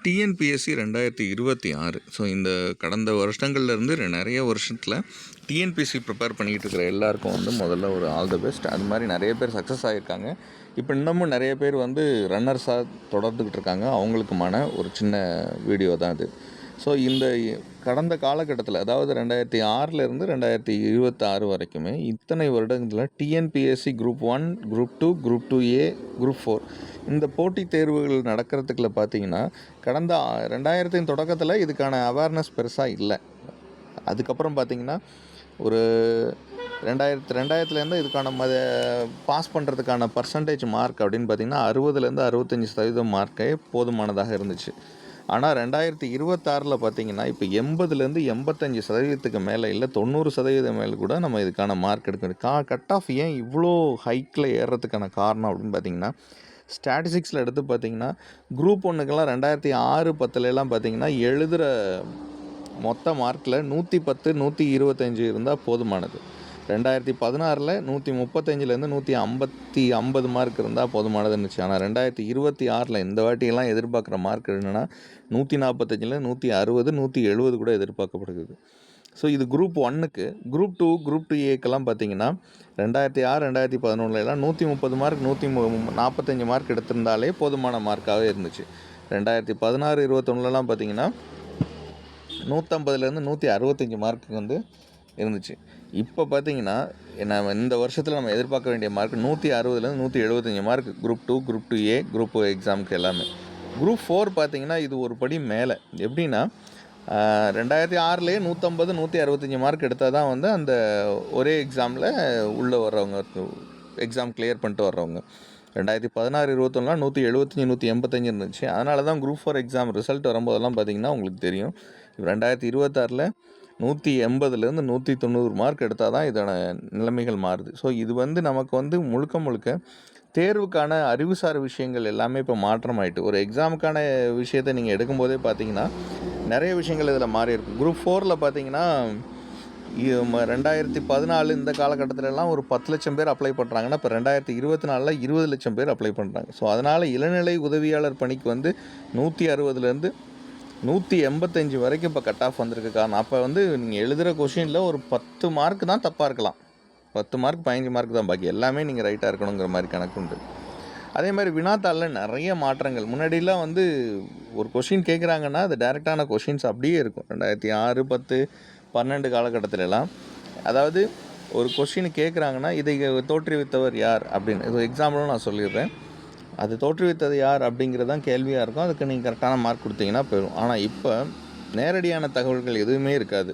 TNPSC 2026. So இந்த கடந்த வருஷங்கள்லேருந்து நிறைய வருஷத்தில் டிஎன்பிஎஸ்சி ப்ரிப்பேர் பண்ணிக்கிட்டு இருக்கிற எல்லாருக்கும் வந்து முதல்ல ஒரு ஆல் த பெஸ்ட். அது மாதிரி நிறைய பேர் சக்ஸஸ் ஆகியிருக்காங்க. இப்போ இன்னமும் நிறைய பேர் வந்து ரன்னர்ஸாக தொடர்ந்துக்கிட்டு இருக்காங்க. அவங்களுக்குமான ஒரு சின்ன வீடியோ தான் இது. ஸோ இந்த கடந்த காலகட்டத்தில், அதாவது 2006லேருந்து 2026 வரைக்குமே இத்தனை வருடங்களில் TNPSC group 1, group 2, group 2A, group 4 இந்த போட்டித் தேர்வுகள் நடக்கிறதுக்குள்ள பார்த்தீங்கன்னா, கடந்த 2000 தொடக்கத்தில் இதுக்கான அவேர்னஸ் பெருசாக இல்லை. அதுக்கப்புறம் பார்த்திங்கன்னா ஒரு 2000 இதுக்கான பாஸ் பண்ணுறதுக்கான பர்சன்டேஜ் மார்க் அப்படின்னு பார்த்திங்கன்னா 60லேருந்து 65% மார்க்கே போதுமானதாக இருந்துச்சு. ஆனால் 2026 பார்த்திங்கன்னா இப்போ 80லேருந்து 85% மேலே இல்லை 90% மேலே கூட நம்ம இதுக்கான மார்க் எடுக்கணும். கட் ஆஃப் ஏன் இவ்வளோ ஹைக்கில் ஏறுறதுக்கான காரணம் அப்படின்னு பார்த்திங்கன்னா, ஸ்டாட்டிஸ்டிக்ஸில் எடுத்து பார்த்திங்கன்னா குரூப் 1க்கெல்லாம் 2006-10 பார்த்திங்கன்னா எழுதுகிற மொத்த மார்க்கில் 110, 125 இருந்தால் போதுமானது. 2016 135லேருந்து 150 மார்க் இருந்தால் போதுமானதுன்னு இருந்துச்சு. ஆனால் 2026 இந்த வாட்டியெல்லாம் எதிர்பார்க்குற மார்க் என்னென்னா 145, 160, 170 கூட எதிர்பார்க்கப்படுகிறது. ஸோ இது குரூப் 1க்கு. குரூப் 2, குரூப் 2Aக்கெல்லாம் பார்த்தீங்கன்னா 2006, 2011 130 மார்க், 145 மார்க் எடுத்திருந்தாலே போதுமான மார்க்காகவே இருந்துச்சு. 2016, 21 பார்த்தீங்கன்னா 150லேருந்து 165 மார்க்கு வந்து இருந்துச்சு. இப்போ பார்த்தீங்கன்னா இந்த வருஷத்தில் நம்ம எதிர்பார்க்க வேண்டிய மார்க் 160லேருந்து 175 mark group 2, group 2A, group எக்ஸாமுக்கு எல்லாமே. குரூப் 4 பார்த்தீங்கன்னா இது ஒரு படி மேலே. எப்படின்னா 2006 150, 165 மார்க் எடுத்தால் தான் வந்து அந்த ஒரே எக்ஸாமில் உள்ளே வர்றவங்க, எக்ஸாம் கிளியர் பண்ணிட்டு வர்றவங்க. 2016, 21 175, 185 இருந்துச்சு. அதனால தான் குரூப் 4 எக்ஸாம் ரிசல்ட் வரும்போதெல்லாம் பார்த்திங்கன்னா உங்களுக்கு தெரியும். 2026 180லேருந்து 190 மார்க் எடுத்தால் தான் இதோட நிலைமைகள் மாறுது. ஸோ இது வந்து நமக்கு வந்து முழுக்க தேர்வுக்கான அறிவுசார் விஷயங்கள் எல்லாமே இப்போ மாற்றமாயிட்டு. ஒரு எக்ஸாமுக்கான விஷயத்தை நீங்கள் எடுக்கும்போதே பார்த்தீங்கன்னா நிறைய விஷயங்கள் இதில் மாறி இருக்கும். குரூப் 4 பார்த்தீங்கன்னா 2014 இந்த காலகட்டத்திலலாம் ஒரு 10 லட்சம் பேர் அப்ளை பண்ணுறாங்கன்னா, இப்போ 2024 20 லட்சம் பேர் அப்ளை பண்ணுறாங்க. ஸோ அதனால் இளநிலை உதவியாளர் பணிக்கு வந்து 160லேருந்து 185 வரைக்கும் இப்போ கட் ஆஃப் வந்திருக்கு. காரணம் அப்போ வந்து நீங்கள் எழுதுகிற கொஷினில் ஒரு 10 மார்க் தான் தப்பாக இருக்கலாம். 10 மார்க் 15 மார்க் தான், பாக்கி எல்லாமே நீங்கள் ரைட்டாக இருக்கணுங்கிற மாதிரி கணக்கு உண்டு. அதே மாதிரி வினாத்தாளில் நிறைய மாற்றங்கள். முன்னாடிலாம் வந்து ஒரு கொஷின் கேட்குறாங்கன்னா அது டைரெக்டான கொஷின்ஸ் அப்படியே இருக்கும். 2006, 10, 12 காலகட்டத்திலலாம், அதாவது ஒரு கொஷின் கேட்குறாங்கன்னா இதை தோற்றுவித்தவர் யார் அப்படின்னு இது எக்ஸாம்பிளும் நான் சொல்லிடுறேன். அது தோற்றுவித்தது யார் அப்படிங்கிறது தான் கேள்வியாக இருக்கும். அதுக்கு நீங்கள் கரெக்டான மார்க் கொடுத்தீங்கன்னா போயிடும். ஆனால் இப்போ நேரடியான தகவல்கள் எதுவுமே இருக்காது.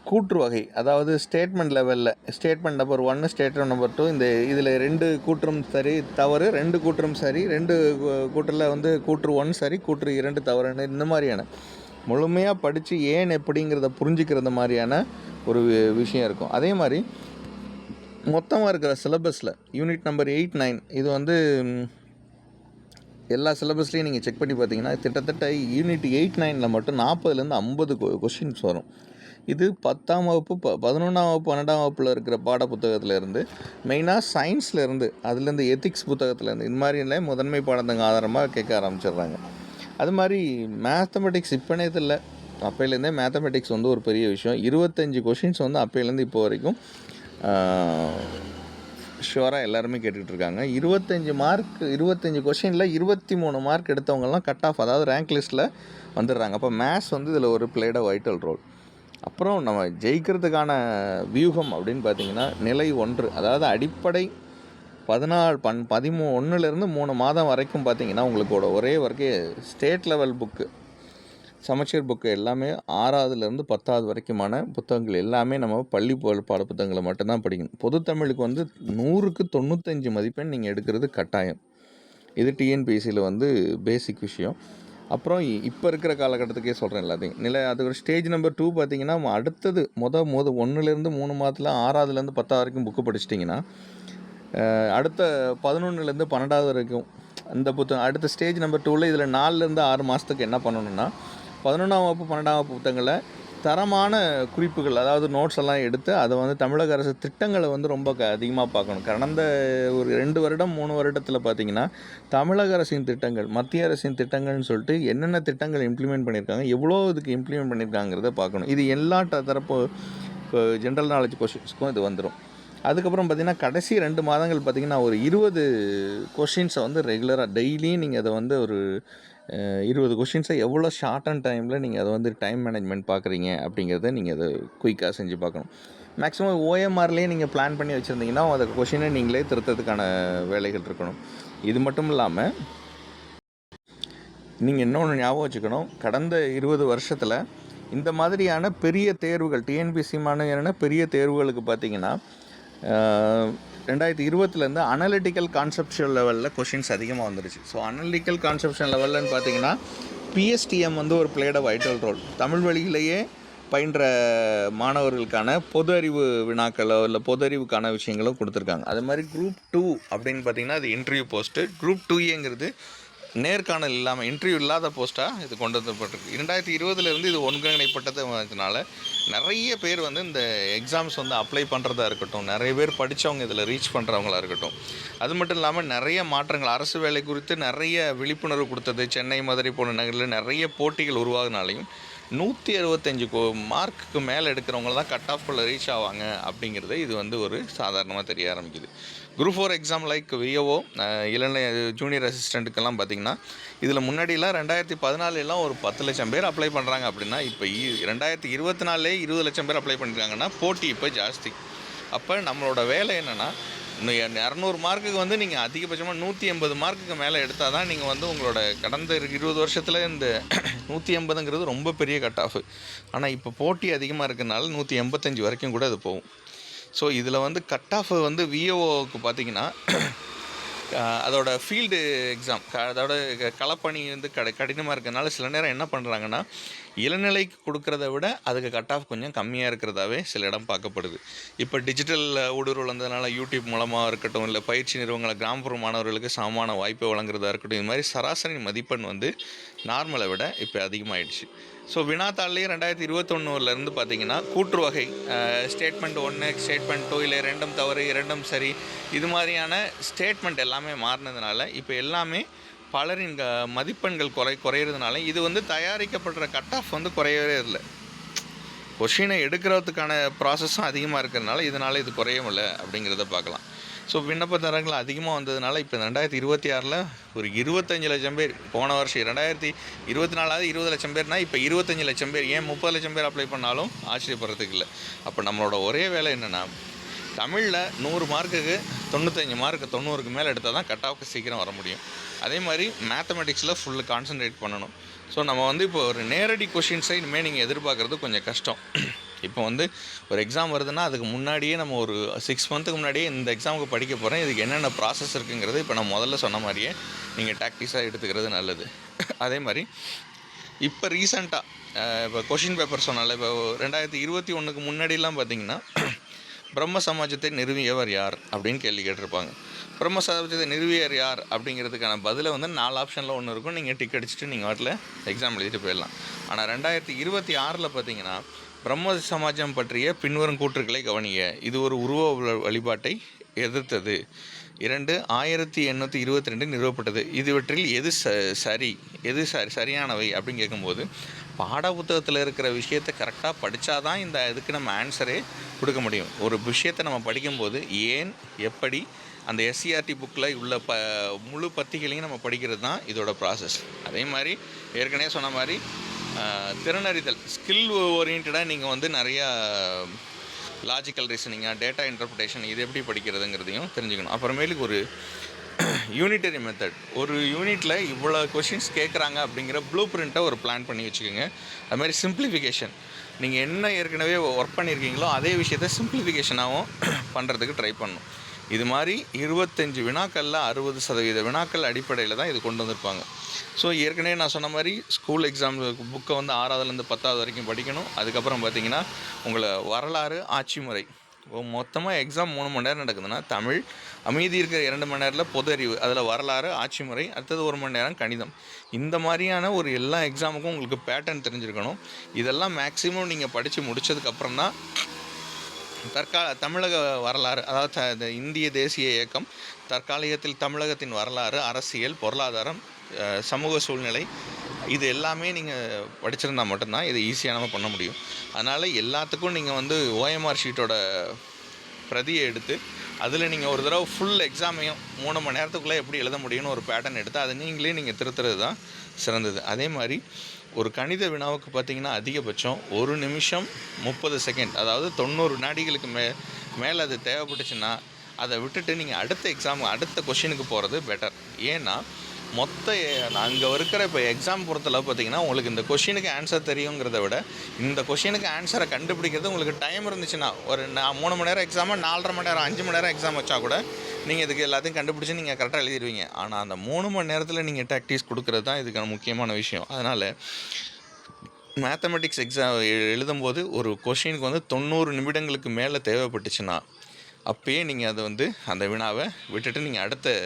கூற்று வகை, அதாவது ஸ்டேட்மெண்ட் லெவலில் ஸ்டேட்மெண்ட் நம்பர் 1, ஸ்டேட்மெண்ட் நம்பர் 2, இதில் 2 கூற்றும் சரி தவறு, 2 கூற்றும் சரி, 2 கூற்றில் வந்து கூற்று 1 சரி, கூற்று 2 தவறுன்னு இந்த மாதிரியான முழுமையாக படித்து ஏன் எப்படிங்கிறத புரிஞ்சுக்கிறது மாதிரியான ஒரு விஷயம் இருக்கும். அதே மாதிரி மொத்தமாக இருக்கிற சிலபஸில் யூனிட் நம்பர் 8, 9 இது வந்து எல்லா சிலபஸ்லேயும் நீங்கள் செக் பண்ணி பார்த்தீங்கன்னா கிட்டத்தட்ட யூனிட் 8, 9 மட்டும் 40லேருந்து 50 கொஷின்ஸ் வரும். இது 10ஆம் வகுப்பு, 11ஆம் வகுப்பு, 12ஆம் வகுப்பில் இருக்கிற பாட புத்தகத்திலேருந்து, மெயினாக சயின்ஸ்லேருந்து, அதுலேருந்து எத்திக்ஸ் புத்தகத்துலேருந்து, இந்த மாதிரில முதன்மை பாடத்துக்கு ஆதாரமாக கேட்க ஆரம்பிச்சிடுறாங்க. அது மாதிரி மேத்தமெட்டிக்ஸ் இப்போனே இல்லை, அப்போலேருந்தே மேத்தமெட்டிக்ஸ் வந்து ஒரு பெரிய விஷயம். 25 கொஷின்ஸ் வந்து அப்போலேருந்து இப்போ வரைக்கும் ஷுவராக எல்லாருமே கேட்டுட்ருக்காங்க. 25 கொஷினில் 23 மார்க் எடுத்தவங்கலாம் கட் ஆஃப், அதாவது ரேங்க் லிஸ்ட்டில் வந்துடுறாங்க. அப்போ மேத்ஸ் வந்து இதில் ஒரு பிளேட் வைட்டல் ரோல். அப்புறம் நம்ம ஜெயிக்கிறதுக்கான வியூகம் அப்படின்னு பார்த்திங்கன்னா நிலை 1, அதாவது அடிப்படை 11லேருந்து 3 மாதம் வரைக்கும் பார்த்திங்கன்னா உங்களுக்கோட ஒரே ஒர்க்கே ஸ்டேட் லெவல் புக்கு, சமச்சீர் புக்கு எல்லாமே 6வதுலேருந்து 10வது வரைக்குமான புத்தகங்கள் எல்லாமே நம்ம பள்ளி பாட புத்தகங்களை மட்டும்தான் படிக்கணும். பொதுத்தமிழுக்கு வந்து 100க்கு 95 மதிப்பெண் நீங்கள் எடுக்கிறது கட்டாயம். இது டிஎன்பிஎஸ்சியில் வந்து பேசிக் விஷயம். அப்புறம் இப்போ இருக்கிற காலகட்டத்துக்கே சொல்கிறேன் எல்லாத்தையும். அது ஒரு ஸ்டேஜ் நம்பர் 2 பார்த்திங்கன்னா அடுத்தது 1லேருந்து 3 மாதத்தில் 6வதுலேருந்து 10வது வரைக்கும் புக்கு படிச்சிட்டிங்கன்னா அடுத்த 11லேருந்து 12வது வரைக்கும் இந்த புத்தகம் அடுத்த ஸ்டேஜ் நம்பர் 2ல் இதில் 4லேருந்து 6 மாதத்துக்கு என்ன பண்ணணுன்னா 11ஆம் வகுப்பு 12ஆம் வகுப்பு புத்தகங்களை தரமான குறிப்புகள், அதாவது நோட்ஸ் எல்லாம் எடுத்து அதை வந்து தமிழக அரசு திட்டங்களை வந்து ரொம்ப அதிகமாக பார்க்கணும். கடந்த ஒரு 2 வருடம் 3 வருடத்தில் பார்த்திங்கன்னா தமிழக அரசின் திட்டங்கள், மத்திய அரசின் திட்டங்கள்னு சொல்லிட்டு என்னென்ன திட்டங்கள் இம்ப்ளிமெண்ட் பண்ணியிருக்காங்க, எவ்வளோ இதுக்கு இம்ப்ளிமெண்ட் பண்ணியிருக்காங்கிறத பார்க்கணும். இது எல்லா தரப்பு ஜென்ரல் நாலேஜ் கொஷின்ஸ்க்கும் இது வந்துடும். அதுக்கப்புறம் பார்த்திங்கன்னா கடைசி 2 மாதங்கள் பார்த்திங்கன்னா ஒரு 20 கொஷின்ஸை வந்து ரெகுலராக டெய்லியும் நீங்கள் அதை வந்து ஒரு 20 கொஷின்ஸை எவ்வளோ ஷார்ட் அண்ட் டைமில் நீங்கள் அதை வந்து டைம் மேனேஜ்மெண்ட் பார்க்குறீங்க அப்படிங்கிறத நீங்கள் அதை குயிக்காக செஞ்சு பார்க்கணும். மேக்ஸிமம் ஓஎம்ஆர்லேயே நீங்கள் பிளான் பண்ணி வச்சுருந்தீங்கன்னா அந்த கொஷினை நீங்களே திருத்தத்துக்கான வேலைகள் இருக்கணும். இது மட்டும் இல்லாமல் நீங்கள் இன்னொன்று ஞாபகம் வச்சுக்கணும், கடந்த 20 வருஷத்தில் இந்த மாதிரியான பெரிய தேர்வுகள் டிஎன்பிஎஸ்சி மாதிரியான பெரிய தேர்வுகளுக்கு பார்த்திங்கன்னா 2020 அனலிட்டிக்கல் கான்செப்ஷுவல் லெவலில் கொஷின்ஸ் அதிகமாக வந்துருச்சு. ஸோ அனலிட்டிக்கல் கான்செப்ஷன் லெவல்லன்னு பார்த்தீங்கன்னா பிஎஸ்டிஎம் வந்து ஒரு played a vital role. Tamil வழியிலேயே பயின்ற மாணவர்களுக்கான பொது அறிவு வினாக்களோ இல்லை பொது அறிவுக்கான விஷயங்களோ கொடுத்துருக்காங்க. அது மாதிரி குரூப் 2 அப்படின்னு பார்த்திங்கன்னா அது இன்டர்வியூ போஸ்ட்டு. குரூப் 2ஏங்கிறது நேர்காணல் இல்லாமல் இன்டர்வியூ இல்லாத போஸ்ட்டாக இது கொண்டு வந்துப்பட்டிருக்கு. 2020 இது ஒருங்கிணைப்பட்டதுனால நிறைய பேர் வந்து இந்த எக்ஸாம்ஸ் வந்து அப்ளை பண்ணுறதா இருக்கட்டும், நிறைய பேர் படித்தவங்க இதில் ரீச் பண்ணுறவங்களா இருக்கட்டும். அது மட்டும் இல்லாமல் நிறைய மாற்றங்கள், அரசு வேலை குறித்து நிறைய விழிப்புணர்வு கொடுத்தது. சென்னை, மதுரை போன்ற நகரில் நிறைய போட்டிகள் உருவாகினாலையும் 165 மார்க்குக்கு மேலே எடுக்கிறவங்க தான் கட் ஆஃப்குள்ளே ரீச் ஆவாங்க அப்படிங்கிறது இது வந்து ஒரு சாதாரணமாக தெரிய ஆரம்பிக்குது. குரூப் 4 எக்ஸாம் லைக் விஓஓ, இளநிலை ஜூனியர் அசிஸ்டண்ட்டுக்கெல்லாம் பார்த்திங்கன்னா இதில் முன்னாடிலாம் 2014 ஒரு 10 லட்சம் பேர் அப்ளை பண்ணுறாங்க அப்படின்னா இப்போ 2024 20 லட்சம் பேர் அப்ளை பண்ணியிருக்காங்கன்னா போட்டி இப்போ ஜாஸ்தி. அப்போ நம்மளோட வேலை என்னென்னா, இந்த 200 மார்க்குக்கு வந்து நீங்கள் அதிகபட்சமாக 180 மார்க்குக்கு மேலே எடுத்தால் தான் நீங்கள் வந்து உங்களோட கடந்த 20 வருஷத்தில் இந்த 180ங்கிறது ரொம்ப பெரிய கட் ஆஃப். ஆனால் இப்போ போட்டி அதிகமாக இருக்கிறதுனால 185 வரைக்கும் கூட அது போகும். ஸோ இதில் வந்து கட் ஆஃப் வந்து விஓஓக்கு பார்த்திங்கன்னா அதோட ஃபீல்டு எக்ஸாம், அதோட களப்பணி வந்து கடினமாக இருக்கிறதுனால சில நேரம் என்ன பண்ணுறாங்கன்னா இளநிலைக்கு கொடுக்குறத விட அதுக்கு கட் ஆஃப் கொஞ்சம் கம்மியாக இருக்கிறதாவே சில இடம் பார்க்கப்படுது. இப்போ டிஜிட்டல் ஊடுருவல் வந்ததுனால யூடியூப் மூலமாக இருக்கட்டும், இல்லை பயிற்சி நிறுவனங்களை கிராமப்புற மாணவர்களுக்கு சமமான வாய்ப்பை வழங்குறதா இருக்கட்டும், இது மாதிரி சராசரி மதிப்பெண் வந்து நார்மலை விட இப்போ அதிகமாகிடுச்சு. ஸோ வினாத்தாள்லேயே 2021 பார்த்திங்கன்னா கூற்று வகை ஸ்டேட்மெண்ட் 1, ஸ்டேட்மெண்ட் 2, இல்லை 2 தவறு 2 சரி, இது மாதிரியான ஸ்டேட்மெண்ட் எல்லாமே மாறினதுனால இப்போ எல்லாமே பலரின் மதிப்பெண்கள் குறையிறதுனால இது வந்து தயாரிக்கப்படுற கட் ஆஃப் வந்து குறையவே இல்லை. கொஷினை எடுக்கிறதுக்கான ப்ராசஸும் அதிகமாக இருக்கிறதுனால இதனால் இது குறையவும் இல்லை அப்படிங்கிறத பார்க்கலாம். ஸோ விண்ணப்பதாரர்கள் அதிகமாக வந்ததுனால இப்போ 2026 ஒரு 25 லட்சம் பேர், போன வருஷம் 2024 20 லட்சம் பேர்னால் இப்போ 25 லட்சம் பேர், ஏன் 30 லட்சம் பேர் அப்ளை பண்ணாலும் ஆச்சரியப்படுறதுக்கு இல்லை. அப்போ நம்மளோட ஒரே வேலை என்னென்னா, தமிழில் 100 மார்க்குக்கு 95 மார்க்கு 90க்கு மேலே எடுத்தால் தான் கட் ஆஃப்க்கு சீக்கிரம் வர முடியும். அதே மாதிரி மேத்தமெட்டிக்ஸில் ஃபுல்லு கான்சன்ட்ரேட் பண்ணணும். ஸோ நம்ம வந்து இப்போ ஒரு நேரடி கொஷின்ஸை இனிமேல் நீங்கள் எதிர்பார்க்குறது கொஞ்சம் கஷ்டம். இப்போ வந்து ஒரு எக்ஸாம் வருதுன்னா அதுக்கு முன்னாடியே நம்ம ஒரு 6 மந்த்துக்கு முன்னாடியே இந்த எக்ஸாமுக்கு படிக்க போகிறேன், இதுக்கு என்னென்ன ப்ராசஸ் இருக்குங்கிறது இப்போ நான் முதல்ல சொன்ன மாதிரியே நீங்கள் டாக்டிஸாக எடுத்துக்கிறது நல்லது. அதே மாதிரி இப்போ ரீசெண்டாக இப்போ கொஷின் பேப்பர் சொன்னால இப்போ 2021 முன்னாடிலாம் பார்த்திங்கன்னா பிரம்ம சமாஜத்தை நிறுவியவர் யார் அப்படின்னு கேள்வி கேட்டிருப்பாங்க. பிரம்ம சமாஜத்தை நிறுவியர் யார் அப்படிங்கிறதுக்கான பதிலை வந்து 4 ஆப்ஷனில் ஒன்று இருக்கும். நீங்கள் டிக் அடிச்சுட்டு நீங்கள் வாட்டில் எக்ஸாம் எழுதிட்டு போயிடலாம். ஆனால் 2026 பார்த்திங்கன்னா பிரம்ம சமாஜம் பற்றிய பின்வரும் கூற்றுக்களை கவனிங்க. இது ஒரு உருவ வழிபாட்டை எதிர்த்தது. 1822 நிறுவப்பட்டது. இதுவற்றில் எது சரி, எது சரியானவை அப்படின்னு கேட்கும்போது பாட புத்தகத்தில் இருக்கிற விஷயத்தை கரெக்டாக படித்தா தான் இந்த இதுக்கு நம்ம ஆன்சரே கொடுக்க முடியும். ஒரு விஷயத்தை நம்ம படிக்கும்போது ஏன், எப்படி, அந்த எஸ்சிஆர்டி புக்கில் உள்ள முழு பத்திகளையும் நம்ம படிக்கிறது தான் இதோட ப்ராசஸ். அதே மாதிரி ஏற்கனவே சொன்ன மாதிரி திறனறிதல், ஸ்கில் ஓரியன்டாக நீங்கள் வந்து நிறையா லாஜிக்கல் ரீசனிங்காக, டேட்டா இன்டர்பிரேஷன் இது எப்படி படிக்கிறதுங்கிறதையும் தெரிஞ்சுக்கணும். அப்புறமேலுக்கு ஒரு யூனிட்டரி மெத்தட், ஒரு யூனிட்டில் இவ்வளோ கொஷின்ஸ் கேட்குறாங்க அப்படிங்கிற ப்ளூ பிரிண்ட்டை ஒரு பிளான் பண்ணி வச்சுக்கோங்க. அது மாதிரி சிம்பிளிஃபிகேஷன், நீங்கள் என்ன ஏற்கனவே ஒர்க் பண்ணியிருக்கீங்களோ அதே விஷயத்தை சிம்பிளிஃபிகேஷனாகவும் பண்ணுறதுக்கு ட்ரை பண்ணணும். இது மாதிரி 25 வினாக்களில் 60% வினாக்கள் அடிப்படையில் தான் இது கொண்டு வந்திருப்பாங்க. ஸோ ஏற்கனவே நான் சொன்ன மாதிரி ஸ்கூல் எக்ஸாம் புக்கை வந்து 6வதுலேருந்து 10வது வரைக்கும் படிக்கணும். அதுக்கப்புறம் பார்த்திங்கன்னா உங்களை வரலாறு, ஆட்சி முறை, மொத்தமாக எக்ஸாம் 3 மணி நேரம் நடக்குதுன்னா தமிழ், அமைதி இருக்கிற 2 மணி நேரத்தில் பொது அறிவு, அதில் வரலாறு, ஆட்சி முறை, அடுத்தது 1 மணி நேரம் கணிதம். இந்த மாதிரியான ஒரு எல்லா எக்ஸாமுக்கும் உங்களுக்கு பேட்டர்ன் தெரிஞ்சிருக்கணும். இதெல்லாம் மேக்ஸிமம் நீங்கள் படித்து முடித்ததுக்கப்புறம் தான் தமிழக வரலாறு, அதாவது இந்திய தேசிய இயக்கம், தற்காலிகத்தில் தமிழகத்தின் வரலாறு, அரசியல், பொருளாதாரம், சமூக சூழ்நிலை, இது எல்லாமே நீங்கள் படிச்சிருந்தா மட்டும்தான் இதை ஈஸியாக நம்ம பண்ண முடியும். அதனால் எல்லாத்துக்கும் நீங்கள் வந்து ஓஎம்ஆர் ஷீட்டோட பிரதியை எடுத்து அதில் நீங்கள் ஒரு தடவை ஃபுல் எக்ஸாமையும் 3 மணி நேரத்துக்குள்ளே எப்படி எழுத முடியும்னு ஒரு பேட்டர்ன் எடுத்து அதை நீங்களே திருத்துறது தான் சிறந்தது. அதே மாதிரி ஒரு கணித வினாவுக்கு பார்த்திங்கன்னா அதிகபட்சம் 1 நிமிஷம் 30 செகண்ட், அதாவது 90 வினாடிகளுக்கு மேலே அது தேவைப்பட்டுச்சுன்னா அதை விட்டுட்டு நீங்கள் அடுத்த கொஷினுக்கு போகிறது பெட்டர். ஏன்னா அங்கே இருக்கிற இப்போ எக்ஸாம் பொறுத்தளவு பார்த்திங்கன்னா உங்களுக்கு இந்த கொஷினுக்கு ஆன்சர் தெரியுங்கிறத விட இந்த கொஷினுக்கு ஆன்சரை கண்டுபிடிக்கிறது உங்களுக்கு டைம் இருந்துச்சுன்னா, ஒரு 3 மணி நேரம் எக்ஸாமை 4.5 மணி நேரம் 5 மணி நேரம் எக்ஸாம் வச்சா கூட நீங்கள் இதுக்கு எல்லாத்தையும் கண்டுபிடிச்சி நீங்கள் கரெக்டாக எழுதிடுவீங்க. ஆனால் அந்த 3 மணி நேரத்தில் நீங்கள் டாக்டிக்ஸ் கொடுக்குறது தான் இதுக்கான முக்கியமான விஷயம். அதனால் மேத்தமெட்டிக்ஸ் எக்ஸாம் எழுதும்போது ஒரு கொஷினுக்கு வந்து 90 நிமிடங்களுக்கு மேலே தேவைப்பட்டுச்சுன்னா அப்போயே நீங்கள் அதை வந்து அந்த வினாவை விட்டுட்டு நீங்கள் அடுத்த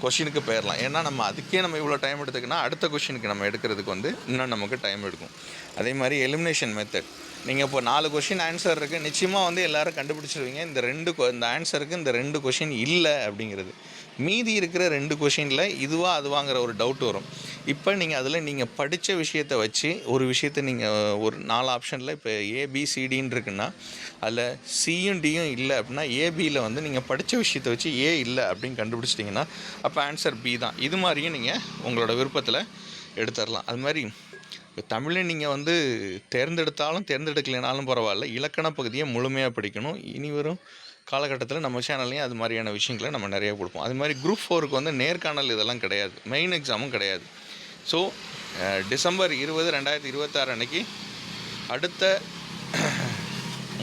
கொஷினுக்கு போயிடலாம். ஏன்னா நம்ம இவ்வளோ டைம் எடுத்துக்கினா அடுத்த கொஷினுக்கு நம்ம எடுக்கிறதுக்கு வந்து இன்னும் நமக்கு டைம் எடுக்கும். அதே மாதிரி எலிமினேஷன் மெத்தட், நீங்கள் இப்போ 4 கொஷின் ஆன்சர் இருக்குது, நிச்சயமாக வந்து எல்லோரும் கண்டுபிடிச்சிருவீங்க இந்த ஆன்சருக்கு இந்த 2 கொஷின் இல்லை அப்படிங்கிறது. மீதி இருக்கிற 2 கொஷினில் அதுவாங்கிற ஒரு டவுட் வரும். இப்போ நீங்கள் படித்த விஷயத்தை வச்சு ஒரு விஷயத்தை நீங்கள் ஒரு 4 ஆப்ஷனில் இப்போ ஏபிசிடின்னு இருக்குன்னா அதில் சியும் டியும் இல்லை அப்படின்னா ஏபியில் வந்து நீங்கள் படித்த விஷயத்தை வச்சு ஏ இல்லை அப்படின்னு கண்டுபிடிச்சிட்டிங்கன்னா அப்போ ஆன்சர் பி தான். இது மாதிரியும் நீங்கள் உங்களோட விருப்பத்தில் எடுத்துடலாம். அது மாதிரி இப்போ தமிழை நீங்கள் வந்து தேர்ந்தெடுக்கலைனாலும் பரவாயில்ல, இலக்கண பகுதியை முழுமையாக படிக்கணும். இனி வரும் காலகட்டத்தில் நம்ம சேனல்லையும் அது மாதிரியான விஷயங்களை நம்ம நிறையா கொடுப்போம். அது மாதிரி குரூப் 4க்கு வந்து நேர்காணல் இதெல்லாம் கிடையாது, மெயின் எக்ஸாமும் கிடையாது. ஸோ டிசம்பர் 20, 2026 அன்றைக்கி அடுத்த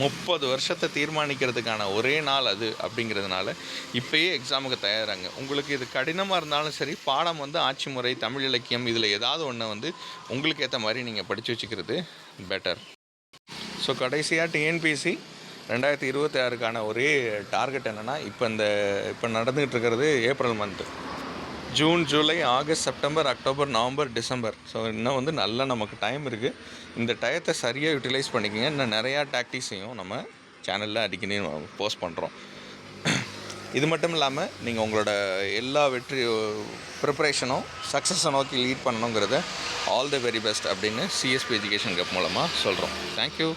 30 வருஷத்தை தீர்மானிக்கிறதுக்கான ஒரே நாள் அது அப்படிங்கிறதுனால இப்போயே எக்ஸாமுக்கு தயாராங்க. உங்களுக்கு இது கடினமாக இருந்தாலும் சரி, பாடம் வந்து ஆட்சி முறை, தமிழ் இலக்கியம், இதில் ஏதாவது ஒன்று வந்து உங்களுக்கு ஏற்ற மாதிரி நீங்கள் படித்து வச்சுக்கிறது பெட்டர். ஸோ கடைசியாக டிஎன்பிஎஸ்சி 2026க்கான ஒரே டார்கெட் என்னென்னா, இப்போ நடந்துகிட்டு இருக்கிறது April month, June, July, August, September, October, November, December. So இன்னும் வந்து நல்லா நமக்கு டைம் இருக்குது. இந்த டயத்தை சரியாக யூட்டிலைஸ் பண்ணிக்கோங்க. இன்னும் நிறையா டாக்டிக்ஸையும் நம்ம சேனலில் அடிக்கடி போஸ்ட் பண்ணுறோம். இது மட்டும் இல்லாமல் நீங்கள் உங்களோட எல்லா ப்ரிப்பரேஷனும் சக்ஸஸை நோக்கி லீட் பண்ணணுங்கிறத ஆல் தி வெரி பெஸ்ட் அப்படின்னு சிஎஸ்பி எஜுகேஷன் கப் மூலமாக சொல்கிறோம். தேங்க்யூ.